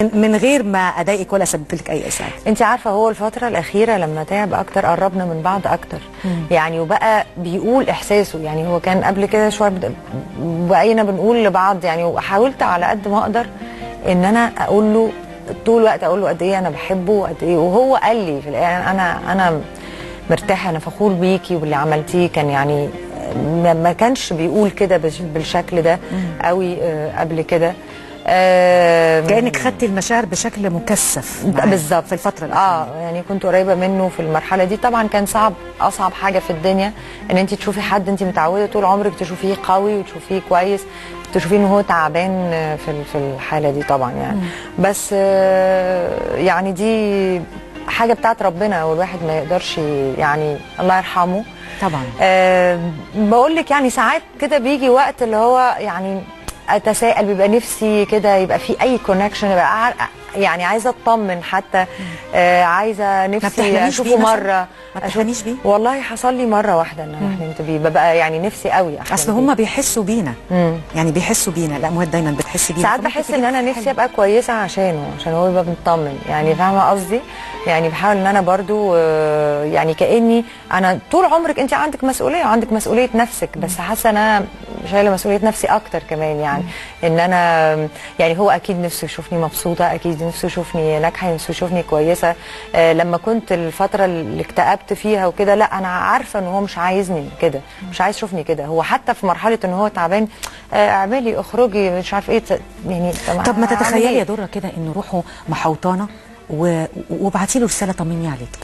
من غير ما اضايقك ولا اسبب لك اي ازعاج. انت عارفه هو الفتره الاخيره لما تعب اكتر قربنا من بعض اكتر. يعني وبقى بيقول احساسه. يعني هو كان قبل كده شويه بقينا بنقول لبعض يعني، وحاولت على قد ما اقدر ان انا اقول له طول الوقت، اقول له قد ايه انا بحبه وقد ايه. وهو قال لي في الاخر انا مرتاحه، انا فخور بيكي واللي عملتيه. كان يعني ما كانش بيقول كده بالشكل ده قوي قبل كده. كأنك خدتي المشاعر بشكل مكثف بالظبط في الفترة الأخيرة. يعني كنت قريبة منه في المرحلة دي. طبعا كان صعب، أصعب حاجة في الدنيا إن أنت تشوفي حد أنت متعودة طول عمرك تشوفيه قوي وتشوفيه كويس، تشوفيه إن هو تعبان في الحالة دي طبعا يعني. بس يعني دي حاجة بتاعت ربنا والواحد ما يقدرش يعني، الله يرحمه طبعا. بقول لك يعني ساعات كده بيجي وقت اللي هو يعني اتساءل، بيبقى نفسي كده يبقى في اي كونكشن، يبقى يعني عايزه اطمن حتى، عايزه نفسي اشوفه مره. ما بتحلميش بيه؟ والله حصل لي مره واحده ان انا حلمت بيه، ببقى يعني نفسي قوي احلم. اصل هم بيحسوا بينا. يعني بيحسوا بينا، الاموات دايما بتحس بينا. ساعات بحس ان انا نفسي ابقى كويسه عشان هو يبقى مطمن يعني. فاهمه قصدي؟ يعني بحاول ان انا برضو يعني كاني انا طول عمرك انت عندك مسؤوليه وعندك مسؤوليه نفسك، بس حاسه ان انا شايله مسؤوليه نفسي اكتر كمان يعني. ان انا يعني هو اكيد نفسه يشوفني مبسوطه، اكيد نفسه يشوفني ناجحه، نفسه يشوفني كويسه. لما كنت الفتره اللي اكتئبت فيها وكده، لا انا عارفه ان هو مش عايزني كده، مش عايز يشوفني كده. هو حتى في مرحله ان هو تعبان، اعملي اخرجي مش عارف ايه يعني. طب ما تتخيلي يا دره كده ان روحه محوطانه وابعتي له رساله طمني عليك.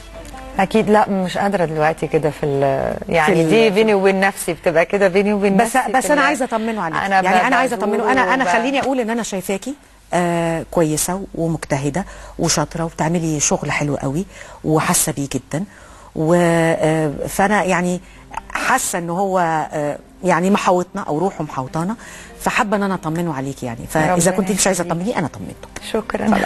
اكيد لا، مش قادره دلوقتي كده يعني دي بيني وبين نفسي، بتبقى كده بيني وبين نفسي. بس انا عايزه اطمنه عليك يعني. انا عايزه اطمنه. انا خليني اقول ان انا شايفاكي كويسه ومجتهده وشاطره وبتعملي شغل حلو قوي وحاسه بيه جدا. فانا يعني حاسه ان هو يعني محوطنا او روحه محوطانه، فحابه ان انا اطمنه عليك يعني. فاذا كنت مش عايزه تطمنيه انا طمنته. شكرا.